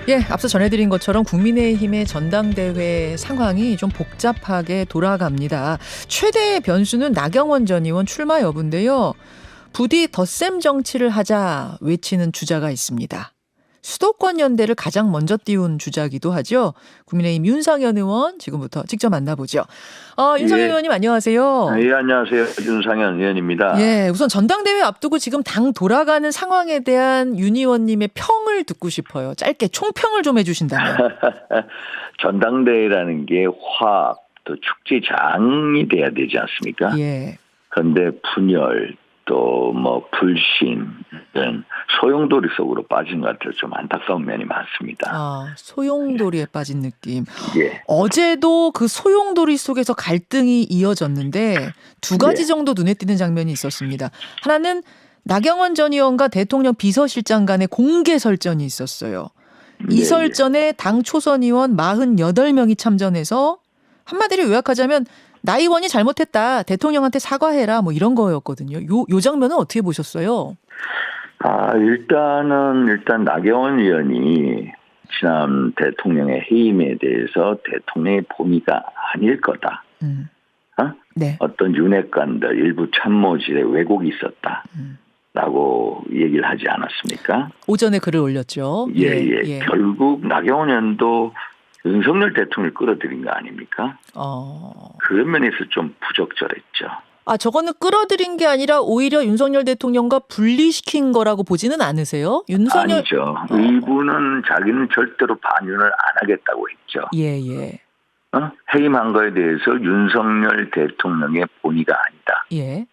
예, 앞서 전해드린 것처럼 국민의힘의 전당대회 상황이 좀 복잡하게 돌아갑니다. 최대의 변수는 나경원 전 의원 출마 여부인데요. 부디 덧셈 정치를 하자 외치는 주자가 있습니다. 수도권 연대를 가장 먼저 띄운 주자기도 하죠. 국민의힘 윤상현 의원 지금부터 직접 만나보죠. 윤상현 의원님 안녕하세요. 예, 안녕하세요. 윤상현 의원입니다. 예, 우선 전당대회 앞두고 지금 당 돌아가는 상황에 대한 윤 의원님의 평을 듣고 싶어요. 짧게 총평을 좀 해주신다면. 전당대회라는 게 화합, 또 축제장이 돼야 되지 않습니까? 예. 그런데 분열, 또 뭐 불신, 이런 소용돌이 속으로 빠진 것 같아서 좀 안타까운 면이 많습니다. 아, 소용돌이에 빠진 느낌. 예. 어제도 그 소용돌이 속에서 갈등이 이어졌는데 두 가지 정도 눈에 띄는 장면이 있었습니다. 하나는 나경원 전 의원과 대통령 비서실장 간의 공개 설전이 있었어요. 이 설전에 당 초선 의원 48명이 참전해서 한마디로 요약하자면 나 의원이 잘못했다. 대통령한테 사과해라. 뭐 이런 거였거든요. 요 장면은 어떻게 보셨어요? 일단 나경원 의원이 지난 대통령의 해임에 대해서 대통령의 본의가 아닐 거다. 네. 어떤 윤핵관들 일부 참모진에 왜곡이 있었다. 라고 얘기를 하지 않았습니까? 오전에 글을 올렸죠. 예. 결국 나경원 의원도 윤석열 대통령을 끌어들인 거 아닙니까? 그런 면에서 좀 부적절했죠. 저거는 끌어들인 게 아니라 오히려 윤석열 대통령과 분리시킨 거라고 보지는 않으세요? 아니죠. 일부는 자기는 절대로 반윤을 안 하겠다고 했죠. 예. 해임한 거에 대해서 윤석열 대통령의 본의가 아니다. 예.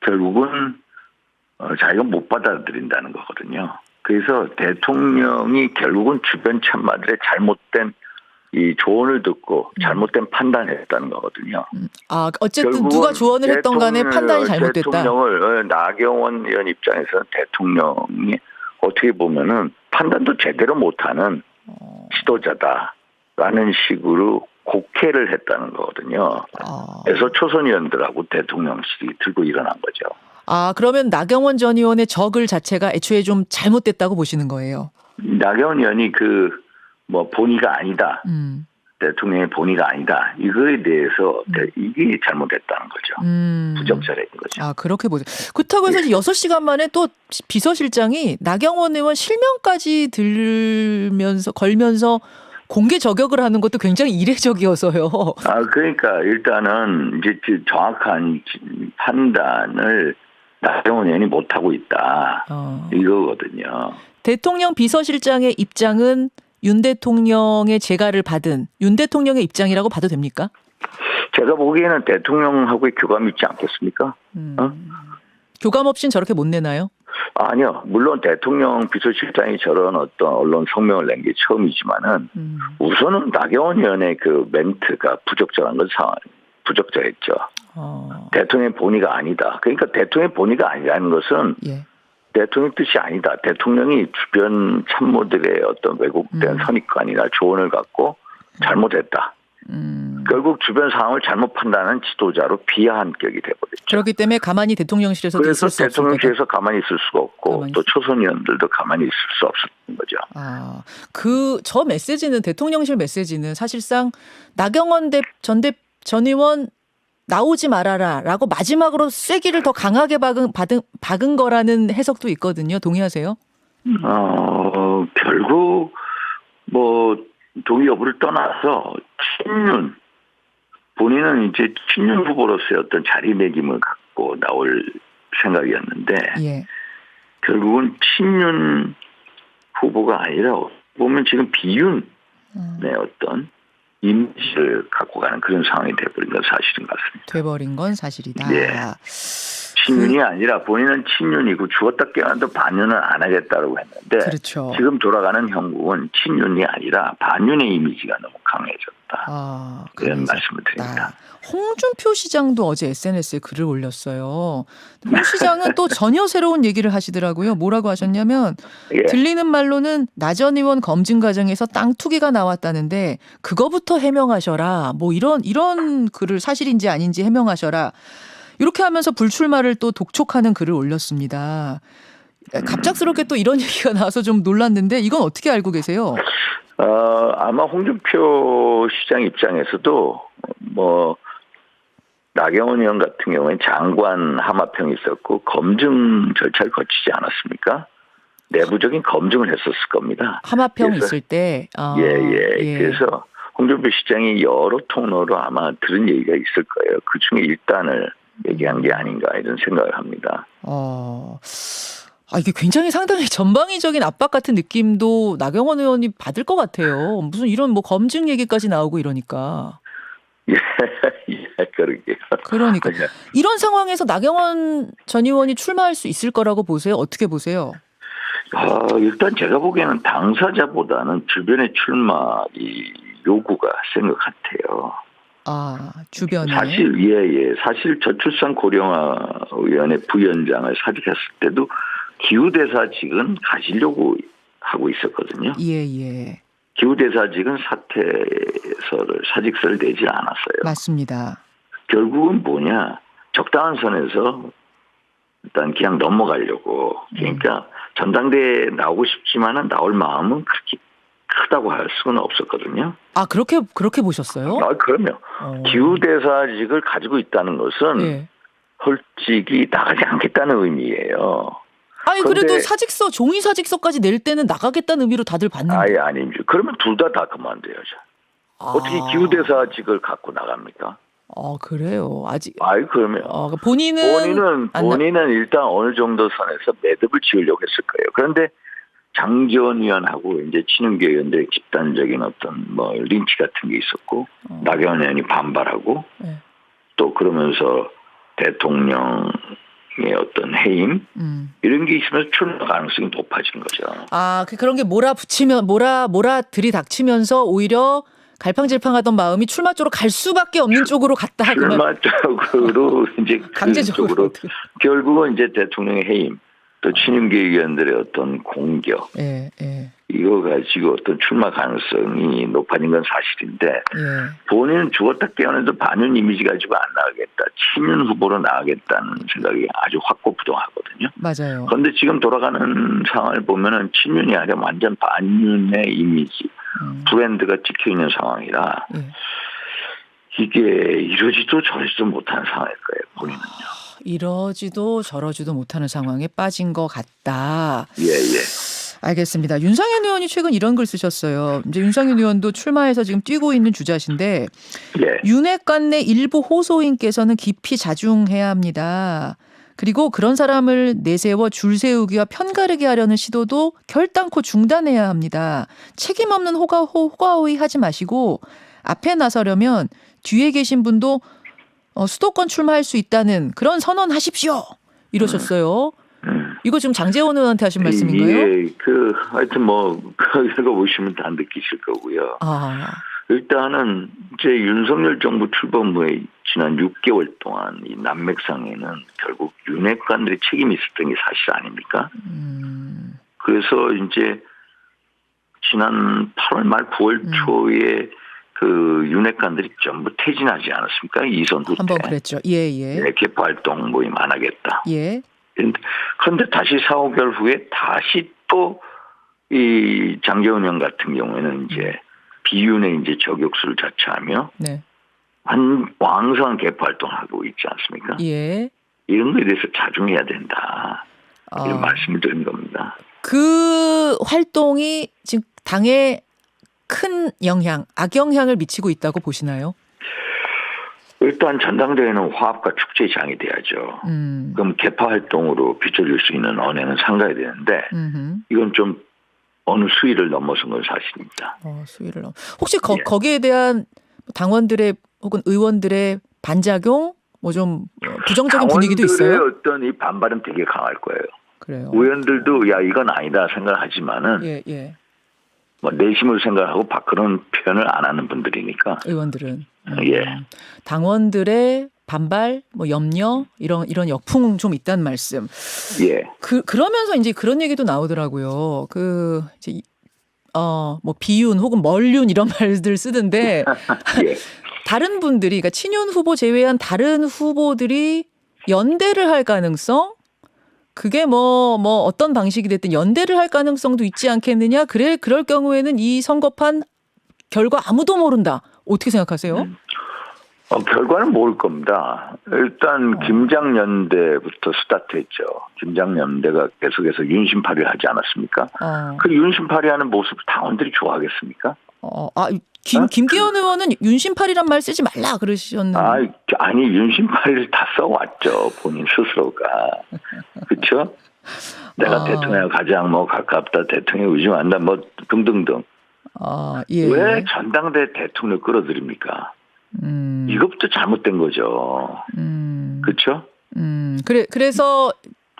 결국은 자기가 못 받아들인다는 거거든요. 그래서 대통령이 결국은 주변 참모들의 잘못된 이 조언을 듣고 잘못된 판단을 했다는 거거든요. 어쨌든 누가 조언을 했던 간에 판단이 잘못됐다. 대통령을 나경원 의원 입장에서는 대통령이 어떻게 보면은 판단도 제대로 못하는 지도자다라는 식으로 곡해를 했다는 거거든요. 그래서 초선 의원들하고 대통령실이 들고 일어난 거죠. 그러면 나경원 전 의원의 적을 자체가 애초에 좀 잘못됐다고 보시는 거예요? 나경원 의원이 본의가 아니다. 대통령의 본의가 아니다. 이거에 대해서 이게 잘못됐다는 거죠. 부적절한 거죠. 그렇게 보세요. 그렇다고 해서 6시간 만에 또 비서실장이 나경원 의원 실명까지 걸면서 공개 저격을 하는 것도 굉장히 이례적이어서요. 그러니까 일단은 이제 정확한 판단을 나경원 의원이 못하고 있다. 이거거든요. 대통령 비서실장의 입장은 윤 대통령의 재가를 받은 윤 대통령의 입장이라고 봐도 됩니까? 제가 보기에는 대통령하고의 교감이 있지 않겠습니까? 교감 없이는 저렇게 못 내나요? 아니요. 물론 대통령 비서실장이 저런 어떤 언론 성명을 낸 게 처음이지만은 우선은 나경원 의원의 그 멘트가 부적절한 건 부적절했죠. 대통령의 본의가 아니다. 그러니까 대통령의 본의가 아니라는 것은 대통령 뜻이 아니다. 대통령이 주변 참모들의 어떤 왜곡된 선입관이나 조언을 갖고 잘못했다. 결국 주변 상황을 잘못 판단하는 지도자로 비하한격이 돼버렸죠. 그렇기 때문에 가만히 대통령실에서도 있을 수 없을 그래서 대통령실에서 가만히 있을 수가 없고 또 초선 의원들도 가만히 있을 수 없었던 거죠. 저 메시지는 대통령실 메시지는 사실상 나경원 전 의원 나오지 말아라라고 마지막으로 쐐기를 더 강하게 박은 거라는 해석도 있거든요. 동의하세요? 결국 동의 여부를 떠나서 본인은 이제 친윤 후보로서의 어떤 자리매김을 갖고 나올 생각이었는데 결국은 친윤 후보가 아니라 보면 지금 비윤의 어떤 이미지를 갖고 가는 그런 상황이 돼버린 건 사실인 것 같습니다. 돼버린 건 사실이다. 친윤이 아니라 본인은 친윤이고 죽었다 깨어나도 반윤은 안 하겠다고 했는데 그렇죠. 지금 돌아가는 형국은 친윤이 아니라 반윤의 이미지가 너무 강해졌다. 그런 말씀을 드립니다. 홍준표 시장도 어제 SNS에 글을 올렸어요. 홍 시장은 또 전혀 새로운 얘기를 하시더라고요. 뭐라고 하셨냐면 들리는 말로는 나 전 의원 검증 과정에서 땅 투기가 나왔다는데 그거부터 해명하셔라. 뭐 이런 글을 사실인지 아닌지 해명하셔라. 이렇게 하면서 불출마를 또 독촉하는 글을 올렸습니다. 갑작스럽게 또 이런 얘기가 나와서 좀 놀랐는데 이건 어떻게 알고 계세요? 아마 홍준표 시장 입장에서도 뭐 나경원 의원 같은 경우에는 장관 함합형이 있었고 검증 절차를 거치지 않았습니까? 내부적인 검증을 했었을 겁니다. 함합형 있을 때. 예. 그래서 홍준표 시장이 여러 통로로 아마 들은 얘기가 있을 거예요. 그 중에 일단을 얘기한 게 아닌가 이런 생각을 합니다. 이게 굉장히 상당히 전방위적인 압박 같은 느낌도 나경원 의원이 받을 것 같아요. 무슨 이런 뭐 검증 얘기까지 나오고 이러니까. 예, 그러게요. 그러니까 이런 상황에서 나경원 전 의원이 출마할 수 있을 거라고 보세요? 어떻게 보세요? 일단 제가 보기에는 당사자보다는 주변의 출마 이 요구가 센 것 같아요. 주변에. 사실 저출산 고령화 위원회 부위원장을 사직했을 때도 기후대사직은 가시려고 하고 있었거든요. 예. 기후대사직은 사직서를 내지 않았어요. 맞습니다. 결국은 뭐냐, 적당한 선에서 일단 그냥 넘어가려고. 그러니까 전당대회에 나오고 싶지만은 나올 마음은 그렇게 크다고 할 수는 없었거든요. 그렇게 보셨어요? 그럼요. 기후대사직을 가지고 있다는 것은 솔직히 나가지 않겠다는 의미예요. 그래도 사직서, 종이 사직서까지 낼 때는 나가겠다는 의미로 다들 받는데. 아니죠. 그러면 둘 다 그만둬야죠. 어떻게 기후대사직을 갖고 나갑니까? 그래요. 아직. 그러면. 본인은 일단 어느 정도 선에서 매듭을 지으려고 했을 거예요. 그런데 장지원 의원하고 이제 친윤계 의원들의 집단적인 어떤 린치 같은 게 있었고, 나경원 의원이 반발하고, 또 그러면서 대통령의 어떤 해임 이런 게 있으면서 출마 가능성이 높아진 거죠. 그런 게 들이닥치면서 오히려 갈팡질팡하던 마음이 출마 쪽으로 갈 수밖에 없는 쪽으로 갔다. 출마 쪽으로 이제 강제적으로 결국은 이제 대통령의 해임, 또 친윤계 의원들의 어떤 공격, 이거 가지고 어떤 출마 가능성이 높아진 건 사실인데, 본인은 죽었다 깨어나도 반윤 이미지 가지고 안 나가겠다, 친윤 후보로 나가겠다는 생각이 아주 확고부동하거든요. 맞아요. 그런데 지금 돌아가는 상황을 보면은 친윤이 아니라 완전 반윤의 이미지, 브랜드가 찍혀 있는 상황이라 이게 이러지도 저러지도 못하는 상황일 거예요, 본인은요. 이러지도 저러지도 못하는 상황에 빠진 것 같다. 예. 알겠습니다. 윤상현 의원이 최근 이런 글 쓰셨어요. 이제 윤상현 의원도 출마해서 지금 뛰고 있는 주자신데, 윤핵관 내 일부 호소인께서는 깊이 자중해야 합니다. 그리고 그런 사람을 내세워 줄 세우기와 편가르게 하려는 시도도 결단코 중단해야 합니다. 책임 없는 호가호의 하지 마시고 앞에 나서려면 뒤에 계신 분도 수도권 출마할 수 있다는 그런 선언하십시오. 이러셨어요. 이거 지금 장제원 의원한테 하신 말씀인가요? 하여튼 읽어보시면 다 느끼실 거고요. 일단은 이제 윤석열 정부 출범 후에 지난 6개월 동안 이 난맥상에는 결국 윤핵관들의 책임이 있었던 게 사실 아닙니까? 그래서 이제 지난 8월 말 9월 초에 그 윤핵관들이 전부 퇴진하지 않았습니까? 이선 후퇴. 한번 그랬죠. 개파 활동 모임 안 하겠다. 그런데 다시 4, 5개월 후에 다시 또 이 장제원 의원 같은 경우에는 이제 비윤의 이제 저격수를 자처하며 왕성한 개파 활동을 하고 있지 않습니까? 이런 거에 대해서 자중해야 된다. 이런 말씀을 드린 겁니다. 그 활동이 지금 당에 큰 영향, 악영향을 미치고 있다고 보시나요? 일단 전당대회는 화합과 축제의 장이 돼야죠. 그럼 개파 활동으로 비춰줄 수 있는 언행은 삼가야 되는데 이건 좀 어느 수위를 넘어선 건 사실입니다. 수위를 혹시 거기에 대한 당원들의 혹은 의원들의 반작용, 좀 부정적인 분위기도 있어요? 당원들의 어떤 이 반발은 되게 강할 거예요. 그래요. 의원들도 이건 아니다 생각하지만은 내심으로 생각하고 그런 표현을 안 하는 분들이니까. 의원들은. 당원들의 반발, 염려 이런 역풍 좀 있다는 말씀. 그러면서 이제 그런 얘기도 나오더라고요. 이제 비윤 혹은 멀윤 이런 말들 쓰던데 다른 분들이, 그러니까 친윤 후보 제외한 다른 후보들이 연대를 할 가능성, 그게 뭐 어떤 방식이 됐든 연대를 할 가능성도 있지 않겠느냐. 그럴 경우에는 이 선거판 결과 아무도 모른다. 어떻게 생각하세요? 결과는 모를 겁니다. 일단 김장연대부터 스타트했죠. 김장연대가 계속해서 윤심파리를 하지 않았습니까? 그 윤심파리하는 모습 당원들이 좋아하겠습니까? 김기현 의원은 윤심파리란 말 쓰지 말라 그러셨는데. 아니 윤심파리를 다 써왔죠. 본인 스스로가. 그렇죠? 내가 대통령에 가장 가깝다, 대통령에 의존한다, 등등등. 예. 왜 전당대 대통령 끌어들입니까? 이것부터 잘못된 거죠. 그렇죠? 그래서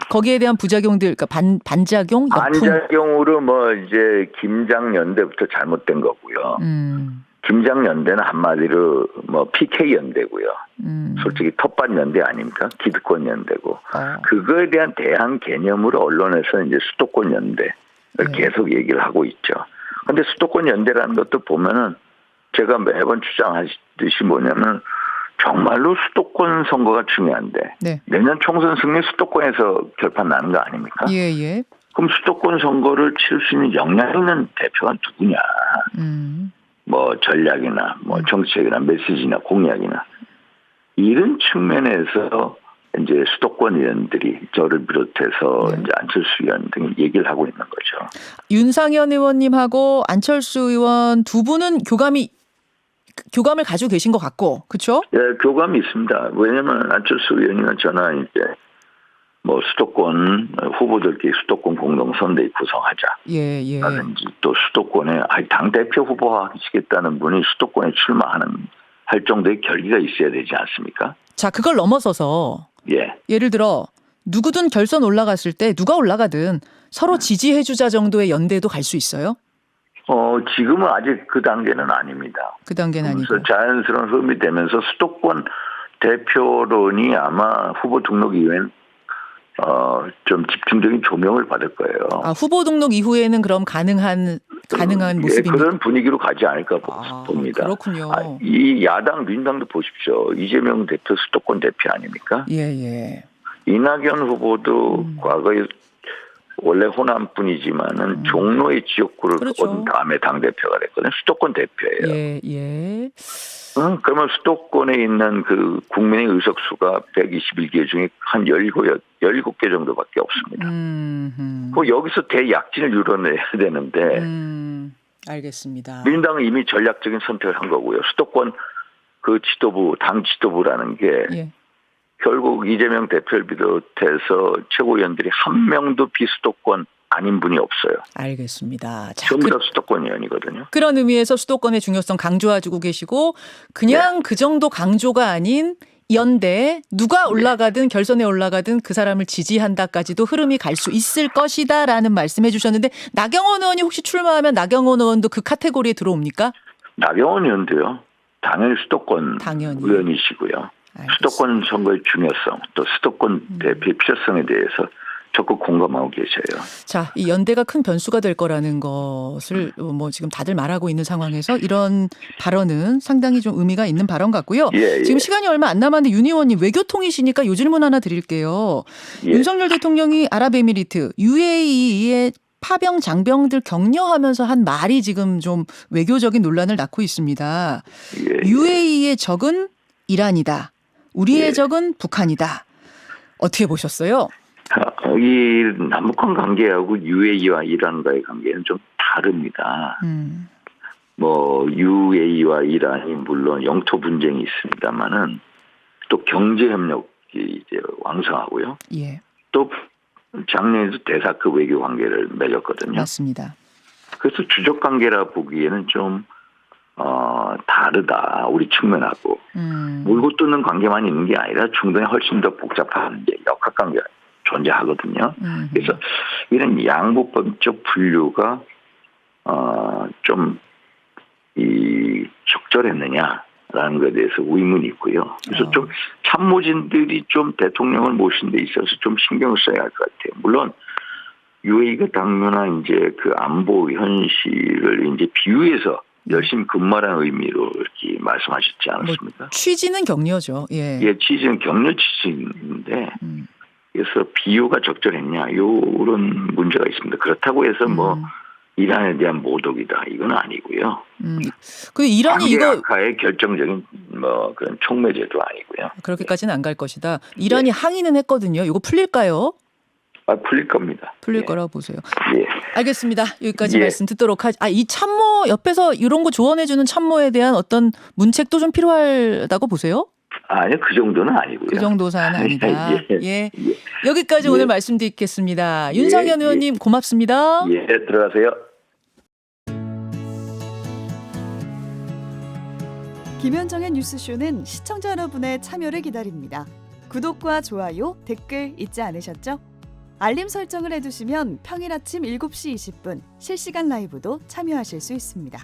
거기에 대한 부작용들, 그러니까 반작용, 역풍. 반작용으로 이제 김장연대부터 잘못된 거고요. 김장연대는 한마디로 PK 연대고요. 솔직히 텃밭 연대 아닙니까? 기득권 연대고. 그거에 대한 대항 개념으로 언론에서 이제 수도권 연대를 계속 얘기를 하고 있죠. 근데 수도권 연대라는 것도 보면은 제가 매번 주장하듯이 뭐냐면 정말로 수도권 선거가 중요한데 내년 총선 승리 수도권에서 결판 나는 거 아닙니까? 예. 그럼 수도권 선거를 치를 수 있는 역량 있는 대표가 누구냐? 전략이나 정책이나 메시지나 공약이나 이런 측면에서 이제 수도권 의원들이 저를 비롯해서 이제 안철수 의원 등이 얘기를 하고 있는 거죠. 윤상현 의원님하고 안철수 의원 두 분은 교감을 가지고 계신 것 같고, 그렇죠? 예, 교감이 있습니다. 왜냐하면 안철수 의원이나 저나 이제 수도권 후보들끼리 수도권 공동선대위 구성하자. 예. 라든지 또 수도권에 당 대표 후보 하시겠다는 분이 수도권에 할 정도의 결기가 있어야 되지 않습니까? 자, 그걸 넘어서서 예를 들어 누구든 결선 올라갔을 때 누가 올라가든 서로 지지해주자 정도의 연대도 갈 수 있어요? 지금은 아직 그 단계는 아닙니다. 그 단계는 아니고. 자연스러운 흐름이 되면서 수도권 대표론이 아마 후보 등록 이후엔 좀 집중적인 조명을 받을 거예요. 후보 등록 이후에는 그럼 가능한 모습입니다. 그런 분위기로 가지 않을까 봅니다. 그렇군요. 이 야당 민당도 보십시오. 이재명 대표 수도권 대표 아닙니까? 예. 이낙연 후보도 과거에 원래 호남뿐이지만은 종로의 지역구를 얻은 다음에 당대표가 됐거든요. 수도권 대표예요. 예. 그러면 수도권에 있는 그 국민의 의석수가 121개 중에 한 17개 정도밖에 없습니다. 여기서 대약진을 이뤄내야 되는데. 알겠습니다. 민당은 이미 전략적인 선택을 한 거고요. 수도권 그 지도부, 당 지도부라는 게 결국 이재명 대표를 비롯해서 최고위원들이 한 명도 비수도권 아닌 분이 없어요. 알겠습니다. 전부 다 수도권 의원이거든요. 그런 의미에서 수도권의 중요성 강조해주고 계시고 그냥 그 정도 강조가 아닌 연대 누가 올라가든 결선에 올라가든 그 사람을 지지한다까지도 흐름이 갈 수 있을 것이다라는 말씀해 주셨는데 나경원 의원이 혹시 출마하면 나경원 의원도 그 카테고리에 들어옵니까? 나경원 의원도요. 당연히 수도권 의원이시고요. 알겠습니다. 수도권 선거의 중요성 또 수도권 대표의 필요성에 대해서 적극 공감하고 계셔요. 자, 이 연대가 큰 변수가 될 거라는 것을 지금 다들 말하고 있는 상황에서 이런 발언은 상당히 좀 의미가 있는 발언 같고요. 지금 시간이 얼마 안 남았는데 윤 의원님 외교통이시니까 요 질문 하나 드릴게요. 윤석열 대통령이 아랍에미리트 UAE의 파병 장병들 격려하면서 한 말이 지금 좀 외교적인 논란을 낳고 있습니다. UAE의 적은 이란이다. 우리의 적은 북한이다. 어떻게 보셨어요? 이 남북한 관계하고 UAE와 이란과의 관계는 좀 다릅니다. UAE와 이란이 물론 영토 분쟁이 있습니다만은 또 경제 협력이 이제 왕성하고요. 또 작년에도 대사급 외교 관계를 맺었거든요. 맞습니다. 그래서 주적 관계라 보기에는 좀 다르다. 우리 측면하고 물고 뜯는 관계만 있는 게 아니라 중동에 훨씬 더 복잡한 역학 관계가 존재하거든요. 그래서 이런 양보법적 분류가 좀 적절했느냐라는 것에 대해서 의문이 있고요. 그래서 좀 참모진들이 좀 대통령을 모신 데 있어서 좀 신경을 써야 할 것 같아요. 물론 UAE가 당면한 이제 그 안보 현실을 이제 비유해서 열심히 근무하라는 의미로 이렇게 말씀하셨지 않았습니까? 취지는 격려죠. 취지는 격려 취지인데 그래서 비유가 적절했냐 이런 문제가 있습니다. 그렇다고 해서 뭐 이란에 대한 모독이다 이건 아니고요. 그 이란이 이거 악화의 결정적인 뭐 그런 촉매제도 아니고요. 그렇게까지는 안 갈 것이다. 이란이 항의는 했거든요. 이거 풀릴까요? 풀릴 겁니다. 풀릴 거라고 보세요. 예. 알겠습니다. 여기까지 말씀 듣도록 하죠. 이 참모 옆에서 이런 거 조언해주는 참모에 대한 어떤 문책도 좀 필요하다고 보세요? 아니요, 그 정도는 아니고요. 그 정도 사안은 아니다. 예. 여기까지 오늘 말씀드리겠습니다. 윤상현 의원님 고맙습니다. 예, 들어가세요. 김현정의 뉴스쇼는 시청자 여러분의 참여를 기다립니다. 구독과 좋아요, 댓글 잊지 않으셨죠? 알림 설정을 해두시면 평일 아침 7시 20분 실시간 라이브도 참여하실 수 있습니다.